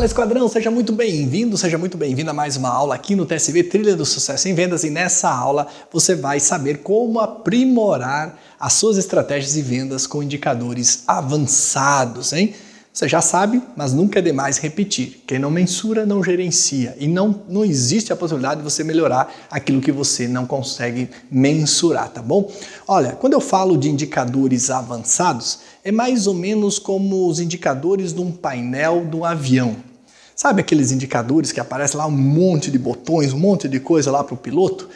Fala, Esquadrão, seja muito bem-vindo, seja muito bem-vinda a mais uma aula aqui no TSV Trilha do Sucesso em Vendas, e nessa aula você vai saber como aprimorar as suas estratégias de vendas com indicadores avançados, hein? Você já sabe, mas nunca é demais repetir. Quem não mensura, não gerencia. E não existe a possibilidade de você melhorar aquilo que você não consegue mensurar, tá bom? Olha, quando eu falo de indicadores avançados, é mais ou menos como os indicadores de um painel de um avião. Sabe aqueles indicadores que aparecem lá um monte de botões, um monte de coisa lá para o piloto?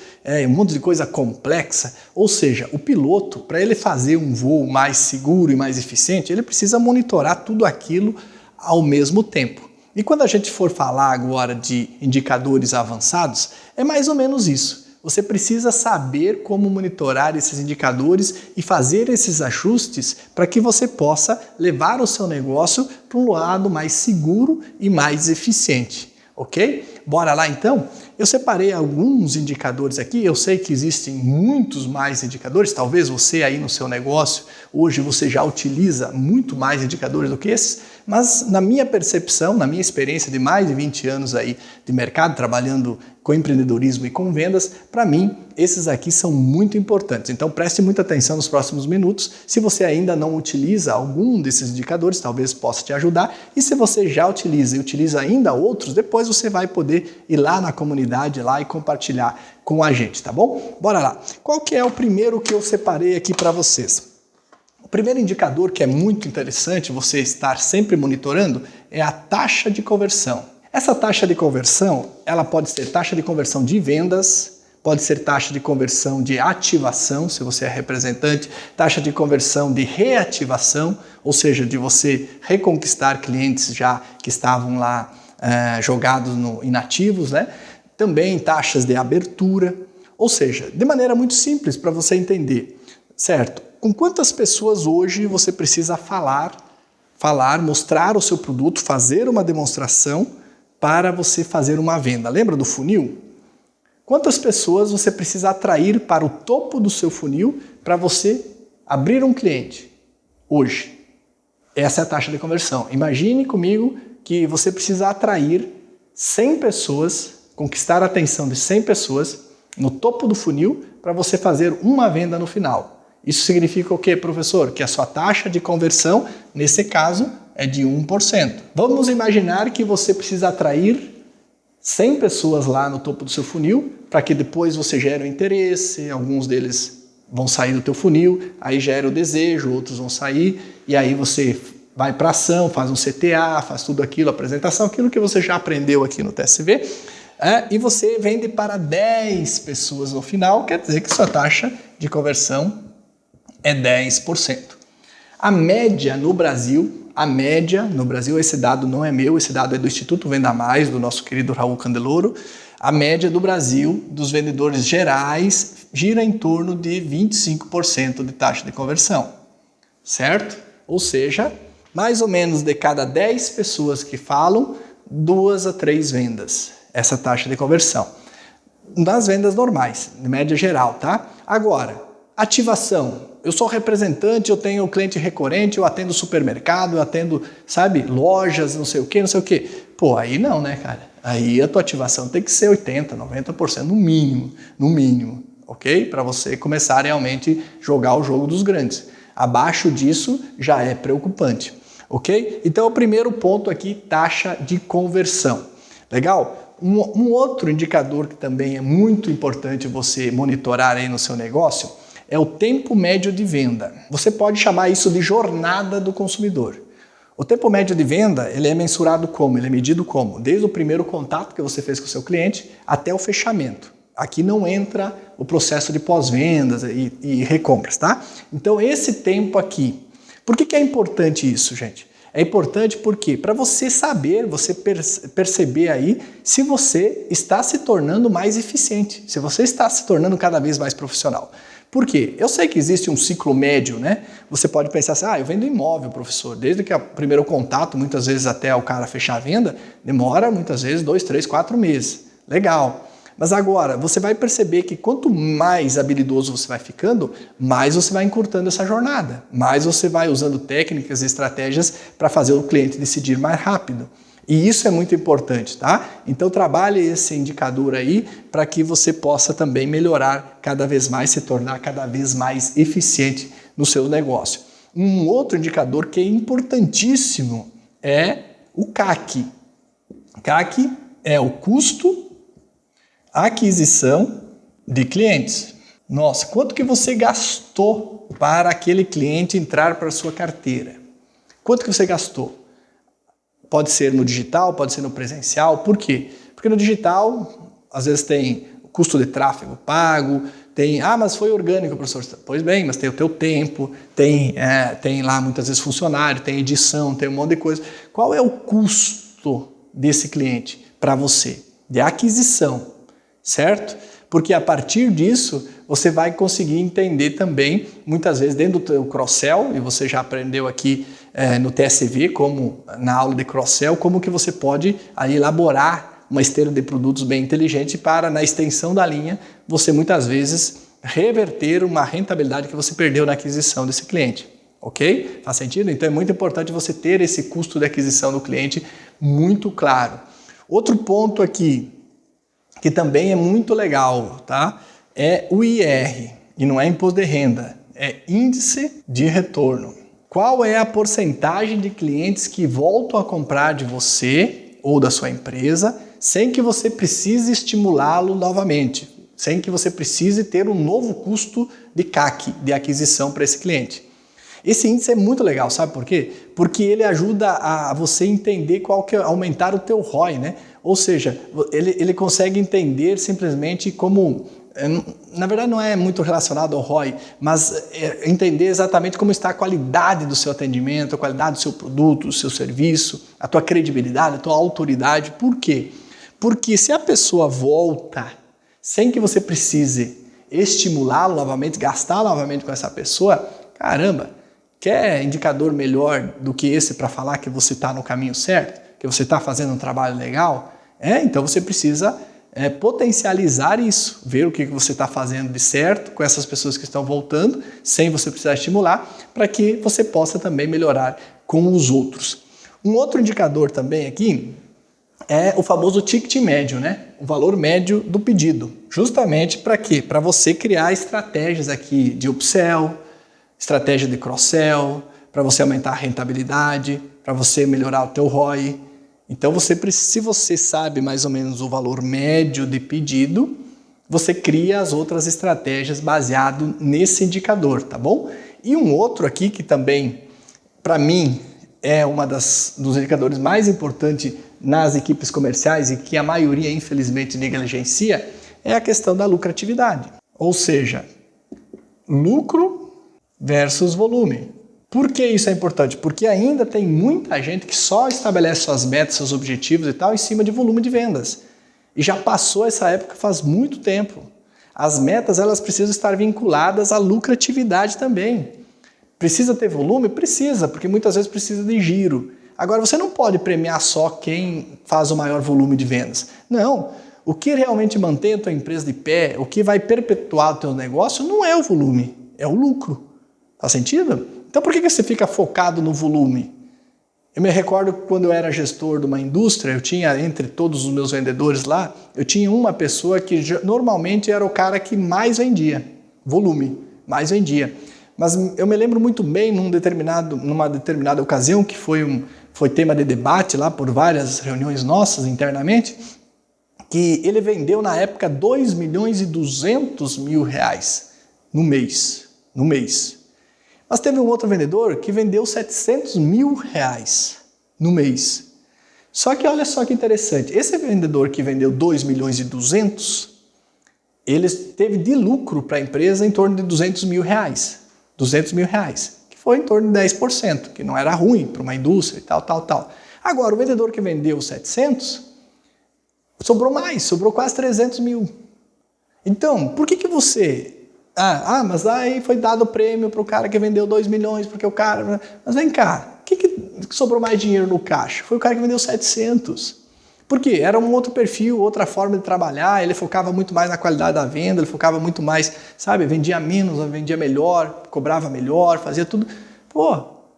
Um monte de coisa complexa. Ou seja, o piloto, para ele fazer um voo mais seguro e mais eficiente, ele precisa monitorar tudo aquilo ao mesmo tempo. E quando a gente for falar agora de indicadores avançados, é mais ou menos isso. Você precisa saber como monitorar esses indicadores e fazer esses ajustes para que você possa levar o seu negócio para um lado mais seguro e mais eficiente, ok? Bora lá então? Eu separei alguns indicadores aqui, eu sei que existem muitos mais indicadores, talvez você aí no seu negócio, hoje você já utiliza muito mais indicadores do que esses, mas na minha percepção, na minha experiência de mais de 20 anos aí de mercado, trabalhando com empreendedorismo e com vendas, para mim, esses aqui são muito importantes. Então preste muita atenção nos próximos minutos. Se você ainda não utiliza algum desses indicadores, talvez possa te ajudar. E se você já utiliza e utiliza ainda outros, depois você vai poder ir lá na comunidade lá e compartilhar com a gente, tá bom? Bora lá. Qual que é o primeiro que eu separei aqui para vocês? O primeiro indicador que é muito interessante você estar sempre monitorando é a taxa de conversão. Essa taxa de conversão, ela pode ser taxa de conversão de vendas, pode ser taxa de conversão de ativação, se você é representante, taxa de conversão de reativação, ou seja, de você reconquistar clientes já que estavam lá jogados inativos, né? Também taxas de abertura, ou seja, de maneira muito simples para você entender, certo? Com quantas pessoas hoje você precisa falar, mostrar o seu produto, fazer uma demonstração para você fazer uma venda. Lembra do funil? Quantas pessoas você precisa atrair para o topo do seu funil para você abrir um cliente hoje? Essa é a taxa de conversão. Imagine comigo que você precisa atrair 100 pessoas, conquistar a atenção de 100 pessoas no topo do funil para você fazer uma venda no final. Isso significa o quê, professor? Que a sua taxa de conversão, nesse caso, é de 1%. Vamos imaginar que você precisa atrair 100 pessoas lá no topo do seu funil para que depois você gere o interesse, alguns deles vão sair do teu funil, aí gera o desejo, outros vão sair, e aí você vai para ação, faz um CTA, faz tudo aquilo, apresentação, aquilo que você já aprendeu aqui no TSV, e você vende para 10 pessoas no final, quer dizer que sua taxa de conversão é 10%. A média no Brasil, esse dado não é meu, esse dado é do Instituto Venda Mais, do nosso querido Raul Candeloro, a média do Brasil, dos vendedores gerais, gira em torno de 25% de taxa de conversão, certo? Ou seja, mais ou menos de cada 10 pessoas que falam, 2 a 3 vendas, essa taxa de conversão. Nas vendas normais, de média geral, tá? Agora, ativação. Eu sou representante, eu tenho cliente recorrente, eu atendo supermercado, eu atendo, sabe, lojas, não sei o quê. Pô, aí não, né, cara? Aí a tua ativação tem que ser 80%, 90% no mínimo, ok? Para você começar a realmente jogar o jogo dos grandes. Abaixo disso já é preocupante, ok? Então o primeiro ponto aqui, taxa de conversão. Legal? Um outro indicador que também é muito importante você monitorar aí no seu negócio é o tempo médio de venda. Você pode chamar isso de jornada do consumidor. O tempo médio de venda, ele é mensurado como? Ele é medido como? Desde o primeiro contato que você fez com o seu cliente até o fechamento. Aqui não entra o processo de pós-vendas e recompras, tá? Então esse tempo aqui. Por que é importante isso, gente? É importante porque para você saber, você perceber aí se você está se tornando mais eficiente, se você está se tornando cada vez mais profissional. Por quê? Eu sei que existe um ciclo médio, né? Você pode pensar assim, eu vendo imóvel, professor. Desde que o primeiro contato, muitas vezes até o cara fechar a venda, demora muitas vezes 2, 3, 4 meses. Legal. Mas agora, você vai perceber que quanto mais habilidoso você vai ficando, mais você vai encurtando essa jornada. Mais você vai usando técnicas e estratégias para fazer o cliente decidir mais rápido. E isso é muito importante, tá? Então trabalhe esse indicador aí para que você possa também melhorar cada vez mais, se tornar cada vez mais eficiente no seu negócio. Um outro indicador que é importantíssimo é o CAC. CAC é o custo aquisição de clientes. Nossa, quanto que você gastou para aquele cliente entrar para a sua carteira? Quanto que você gastou? Pode ser no digital, pode ser no presencial. Por quê? Porque no digital, às vezes tem o custo de tráfego pago, tem, mas foi orgânico, professor. Pois bem, mas tem o teu tempo, tem lá muitas vezes funcionário, tem edição, tem um monte de coisa. Qual é o custo desse cliente para você? De aquisição, certo? Porque a partir disso, você vai conseguir entender também, muitas vezes dentro do teu cross-sell, e você já aprendeu aqui no TSV, como na aula de cross-sell, como que você pode aí elaborar uma esteira de produtos bem inteligente para, na extensão da linha, você muitas vezes reverter uma rentabilidade que você perdeu na aquisição desse cliente. Ok? Faz sentido? Então é muito importante você ter esse custo de aquisição do cliente muito claro. Outro ponto aqui, que também é muito legal, tá? É o IR, e não é imposto de renda, é índice de retorno. Qual é a porcentagem de clientes que voltam a comprar de você ou da sua empresa sem que você precise estimulá-lo novamente, sem que você precise ter um novo custo de CAC, de aquisição para esse cliente? Esse índice é muito legal, sabe por quê? Porque ele ajuda a você entender qual que é aumentar o teu ROI, né? Ou seja, ele consegue entender simplesmente como, na verdade não é muito relacionado ao ROI, mas entender exatamente como está a qualidade do seu atendimento, a qualidade do seu produto, do seu serviço, a tua credibilidade, a tua autoridade. Por quê? Porque se a pessoa volta sem que você precise estimulá-lo novamente, gastar novamente com essa pessoa, caramba, quer indicador melhor do que esse para falar que você está no caminho certo? Que você está fazendo um trabalho legal? Então você precisa potencializar isso, ver o que você está fazendo de certo com essas pessoas que estão voltando, sem você precisar estimular, para que você possa também melhorar com os outros. Um outro indicador também aqui é o famoso ticket médio, né? O valor médio do pedido. Justamente para quê? Para você criar estratégias aqui de upsell, estratégia de cross-sell, para você aumentar a rentabilidade, para você melhorar o teu ROI. Então, se você sabe mais ou menos o valor médio de pedido, você cria as outras estratégias baseado nesse indicador, tá bom? E um outro aqui que também, para mim, é dos indicadores mais importantes nas equipes comerciais e que a maioria, infelizmente, negligencia, é a questão da lucratividade. Ou seja, lucro versus volume. Por que isso é importante? Porque ainda tem muita gente que só estabelece suas metas, seus objetivos e tal em cima de volume de vendas. E já passou essa época faz muito tempo. As metas, elas precisam estar vinculadas à lucratividade também. Precisa ter volume? Precisa, porque muitas vezes precisa de giro. Agora, você não pode premiar só quem faz o maior volume de vendas. Não. O que realmente mantém a tua empresa de pé, o que vai perpetuar o teu negócio, não é o volume, é o lucro. Faz sentido? Então por que você fica focado no volume? Eu me recordo que quando eu era gestor de uma indústria, eu tinha, entre todos os meus vendedores lá, eu tinha uma pessoa que normalmente era o cara que mais vendia, volume, mais vendia. Mas eu me lembro muito bem numa determinada ocasião, que foi tema de debate lá por várias reuniões nossas internamente, que ele vendeu na época 2.200.000 reais no mês. Mas teve um outro vendedor que vendeu 700.000 reais no mês. Só que olha só que interessante, esse vendedor que vendeu 2.200.000, ele teve de lucro para a empresa em torno de 200.000 reais. 200.000 reais, que foi em torno de 10%, que não era ruim para uma indústria e tal. Agora, o vendedor que vendeu 700, sobrou quase 300.000. Então, por que você... mas aí foi dado o prêmio para o cara que vendeu 2 milhões, porque o cara... Mas vem cá, o que sobrou mais dinheiro no caixa? Foi o cara que vendeu 700. Por quê? Era um outro perfil, outra forma de trabalhar, ele focava muito mais na qualidade da venda, ele focava muito mais, vendia menos, vendia melhor, cobrava melhor, fazia tudo.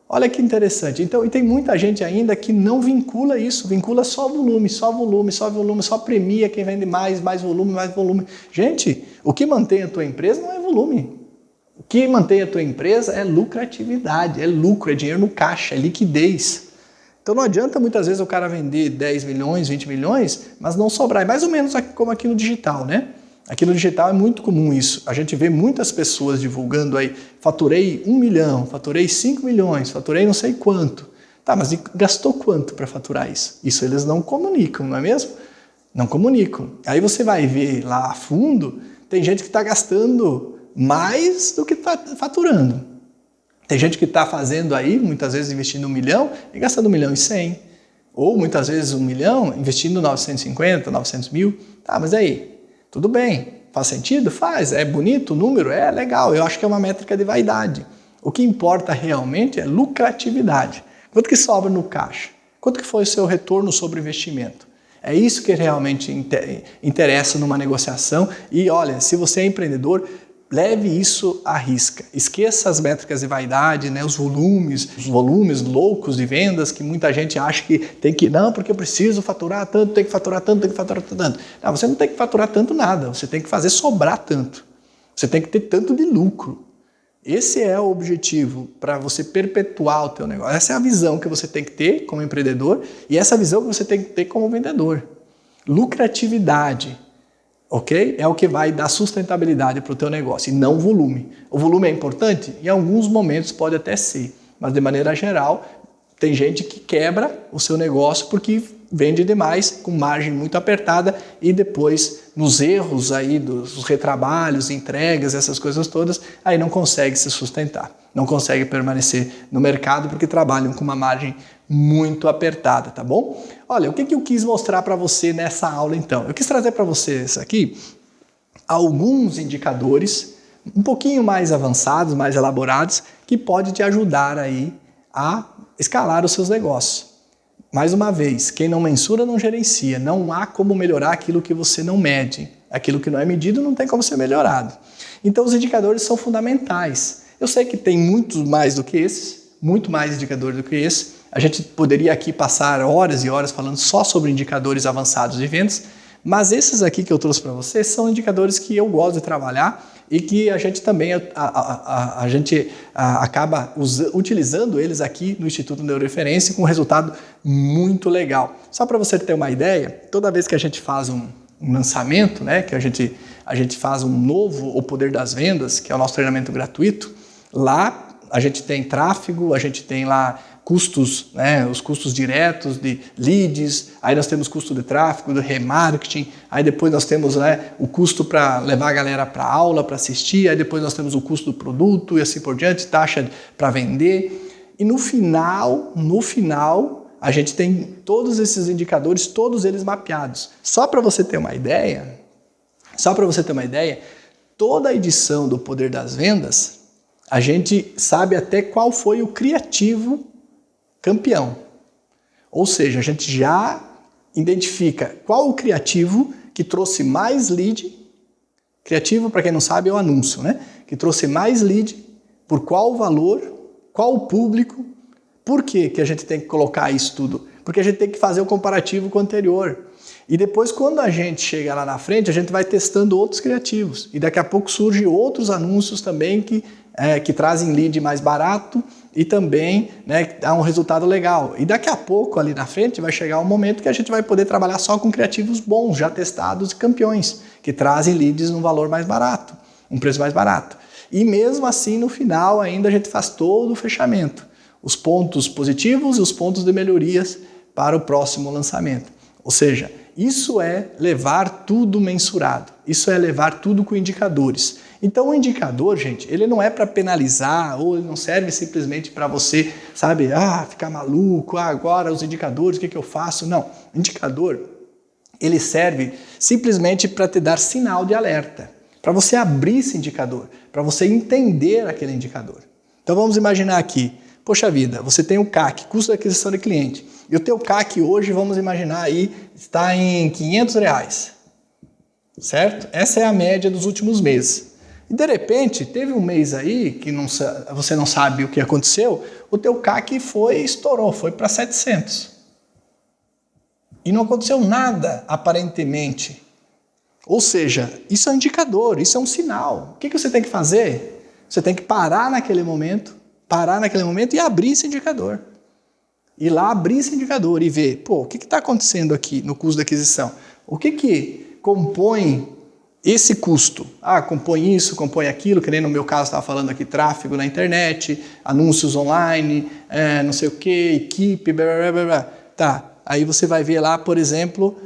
Olha que interessante. Então, e tem muita gente ainda que não vincula isso, vincula só volume, só volume, só volume, só premia quem vende mais, mais volume, mais volume. Gente, o que mantém a tua empresa não é volume. O que mantém a tua empresa é lucratividade, é lucro, é dinheiro no caixa, é liquidez. Então não adianta muitas vezes o cara vender 10 milhões, 20 milhões, mas não sobrar. É mais ou menos como aqui no digital, né? Aqui no digital é muito comum isso. A gente vê muitas pessoas divulgando aí, faturei 1 milhão, faturei 5 milhões, faturei não sei quanto. Tá, mas gastou quanto para faturar isso? Isso eles não comunicam, não é mesmo? Não comunicam. Aí você vai ver lá a fundo, tem gente que está gastando mais do que está faturando. Tem gente que está fazendo aí, muitas vezes investindo 1 milhão e gastando 1 milhão e 100. Ou muitas vezes 1 milhão investindo 950, 900 mil. Tá, mas aí, tudo bem. Faz sentido? Faz. É bonito o número? É legal. Eu acho que é uma métrica de vaidade. O que importa realmente é lucratividade. Quanto que sobra no caixa? Quanto que foi o seu retorno sobre o investimento? É isso que realmente interessa numa negociação. E olha, se você é empreendedor, leve isso à risca. Esqueça as métricas de vaidade, né? Os volumes loucos de vendas que muita gente acha que tem que... Não, porque eu preciso faturar tanto, tem que faturar tanto, tem que faturar tanto. Não, você não tem que faturar tanto nada. Você tem que fazer sobrar tanto. Você tem que ter tanto de lucro. Esse é o objetivo para você perpetuar o teu negócio. Essa é a visão que você tem que ter como empreendedor e essa visão que você tem que ter como vendedor. Lucratividade. Ok? É o que vai dar sustentabilidade para o teu negócio e não volume. O volume é importante? Em alguns momentos pode até ser, mas de maneira geral tem gente que quebra o seu negócio porque vende demais, com margem muito apertada e depois nos erros aí dos retrabalhos, entregas, essas coisas todas, aí não consegue se sustentar, não consegue permanecer no mercado porque trabalham com uma margem muito apertada, tá bom? Olha, o que eu quis mostrar para você nessa aula então? Eu quis trazer para vocês aqui alguns indicadores um pouquinho mais avançados, mais elaborados, que pode te ajudar aí a escalar os seus negócios. Mais uma vez, quem não mensura não gerencia, não há como melhorar aquilo que você não mede. Aquilo que não é medido não tem como ser melhorado. Então os indicadores são fundamentais. Eu sei que tem muito mais do que esses, muito mais indicadores do que esse. A gente poderia aqui passar horas e horas falando só sobre indicadores avançados de vendas, mas esses aqui que eu trouxe para vocês são indicadores que eu gosto de trabalhar e que a gente também acaba utilizando eles aqui no Instituto Neuroreferência com um resultado muito legal. Só para você ter uma ideia, toda vez que a gente faz um lançamento, né, que a gente faz um novo O Poder das Vendas, que é o nosso treinamento gratuito, lá a gente tem tráfego, a gente tem lá custos, né, os custos diretos de leads, aí nós temos custo de tráfego, de remarketing, aí depois nós temos, né, o custo para levar a galera para a aula, para assistir, aí depois nós temos o custo do produto e assim por diante, taxa para vender. E no final, a gente tem todos esses indicadores, todos eles mapeados. Só para você ter uma ideia, toda a edição do Poder das Vendas, a gente sabe até qual foi o criativo campeão. Ou seja, a gente já identifica qual o criativo que trouxe mais lead. Criativo, para quem não sabe, é o anúncio, né? Que trouxe mais lead, por qual valor, qual público. Por que a gente tem que colocar isso tudo? Porque a gente tem que fazer o comparativo com o anterior. E depois, quando a gente chega lá na frente, a gente vai testando outros criativos. E daqui a pouco surgem outros anúncios também que trazem lead mais barato e também, né, dá um resultado legal. E daqui a pouco, ali na frente, vai chegar um momento que a gente vai poder trabalhar só com criativos bons, já testados e campeões, que trazem leads num valor mais barato, um preço mais barato. E mesmo assim, no final, ainda a gente faz todo o fechamento. Os pontos positivos e os pontos de melhorias para o próximo lançamento. Ou seja, isso é levar tudo mensurado, isso é levar tudo com indicadores. Então o indicador, gente, ele não é para penalizar ou ele não serve simplesmente para você, sabe, ficar maluco, agora os indicadores, o que eu faço? Não, o indicador, ele serve simplesmente para te dar sinal de alerta, para você abrir esse indicador, para você entender aquele indicador. Então vamos imaginar aqui, poxa vida, você tem o CAC, custo de aquisição de cliente, e o teu CAC hoje, vamos imaginar aí, está em R$500, certo? Essa é a média dos últimos meses. E de repente, teve um mês aí que você não sabe o que aconteceu, o teu CAC estourou, foi para 700. E não aconteceu nada, aparentemente. Ou seja, isso é um indicador, isso é um sinal. O que você tem que fazer? Você tem que parar naquele momento e abrir esse indicador. Ir lá, abrir esse indicador e ver, o que está acontecendo aqui no custo da aquisição? O que compõe esse custo? Compõe isso, compõe aquilo, que nem no meu caso estava falando aqui, tráfego na internet, anúncios online, não sei o que, equipe, blá, blá, blá, blá. Tá, aí você vai ver lá, por exemplo,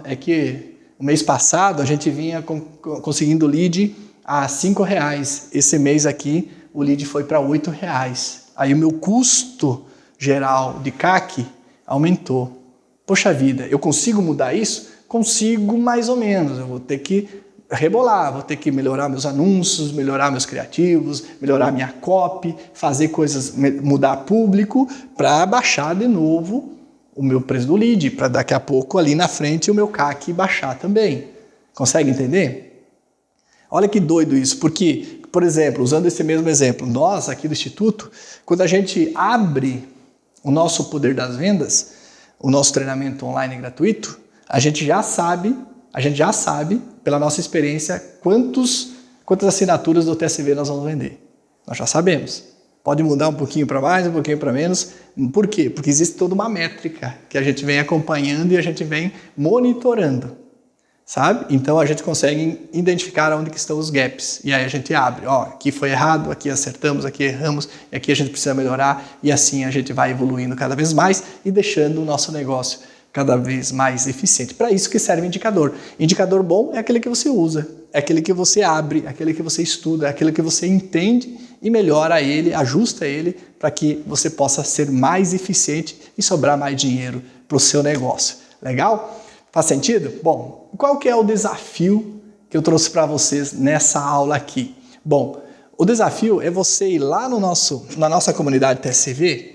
é que o mês passado a gente vinha conseguindo lead a R$5. Esse mês aqui o lead foi para R$8. Aí o meu custo geral de CAC aumentou. Poxa vida, eu consigo mudar isso? Consigo mais ou menos. Eu vou ter que rebolar, vou ter que melhorar meus anúncios, melhorar meus criativos, melhorar minha copy, fazer coisas, mudar público para baixar de novo o meu preço do lead, para daqui a pouco ali na frente o meu CAC baixar também. Consegue entender? Olha que doido isso, porque, por exemplo, usando esse mesmo exemplo, nós aqui do Instituto, quando a gente abre o nosso poder das vendas, o nosso treinamento online gratuito, a gente já sabe, pela nossa experiência, quantas assinaturas do TSV nós vamos vender. Nós já sabemos. Pode mudar um pouquinho para mais, um pouquinho para menos. Por quê? Porque existe toda uma métrica que a gente vem acompanhando e a gente vem monitorando, sabe? Então a gente consegue identificar onde que estão os gaps. E aí a gente abre, aqui foi errado, aqui acertamos, aqui erramos, e aqui a gente precisa melhorar. E assim a gente vai evoluindo cada vez mais e deixando o nosso negócio cada vez mais eficiente. Para isso que serve indicador. Indicador bom é aquele que você usa, é aquele que você abre, é aquele que você estuda, é aquele que você entende e melhora ele, ajusta ele para que você possa ser mais eficiente e sobrar mais dinheiro para o seu negócio. Legal? Faz sentido? Bom, qual que é o desafio que eu trouxe para vocês nessa aula aqui? Bom, o desafio é você ir lá na nossa comunidade TSV,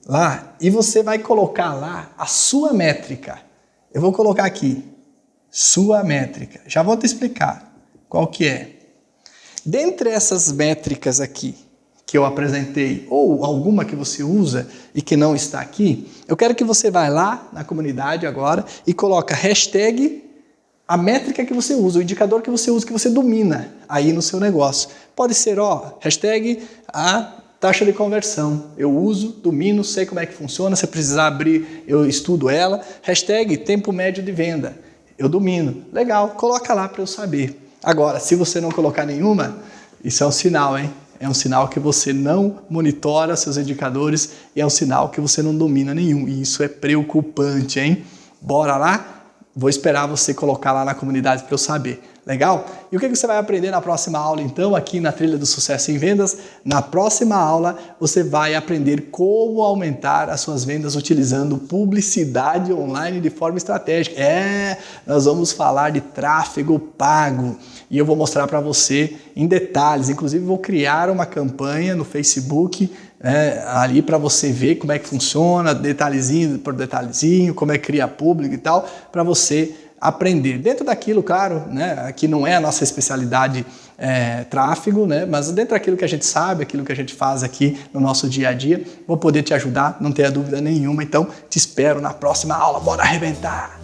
lá, e você vai colocar lá a sua métrica. Eu vou colocar aqui, sua métrica. Já vou te explicar qual que é. Dentre essas métricas aqui que eu apresentei, ou alguma que você usa e que não está aqui, eu quero que você vá lá na comunidade agora e coloca hashtag a métrica que você usa, o indicador que você usa, que você domina aí no seu negócio. Pode ser, hashtag a taxa de conversão. Eu uso, domino, sei como é que funciona. Se precisar abrir, eu estudo ela. Hashtag tempo médio de venda. Eu domino. Legal, coloca lá para eu saber. Agora, se você não colocar nenhuma, isso é um sinal, hein? É um sinal que você não monitora seus indicadores e é um sinal que você não domina nenhum. E isso é preocupante, hein? Bora lá? Vou esperar você colocar lá na comunidade para eu saber. Legal? E o que você vai aprender na próxima aula, então, aqui na Trilha do Sucesso em Vendas? Na próxima aula, você vai aprender como aumentar as suas vendas utilizando publicidade online de forma estratégica. Nós vamos falar de tráfego pago e eu vou mostrar para você em detalhes. Inclusive, vou criar uma campanha no Facebook ali para você ver como é que funciona, detalhezinho por detalhezinho, como é que cria público e tal, para você aprender. Dentro daquilo, claro, aqui não é a nossa especialidade tráfego, mas dentro daquilo que a gente sabe, aquilo que a gente faz aqui no nosso dia a dia, vou poder te ajudar, não tenha dúvida nenhuma. Então, te espero na próxima aula. Bora arrebentar!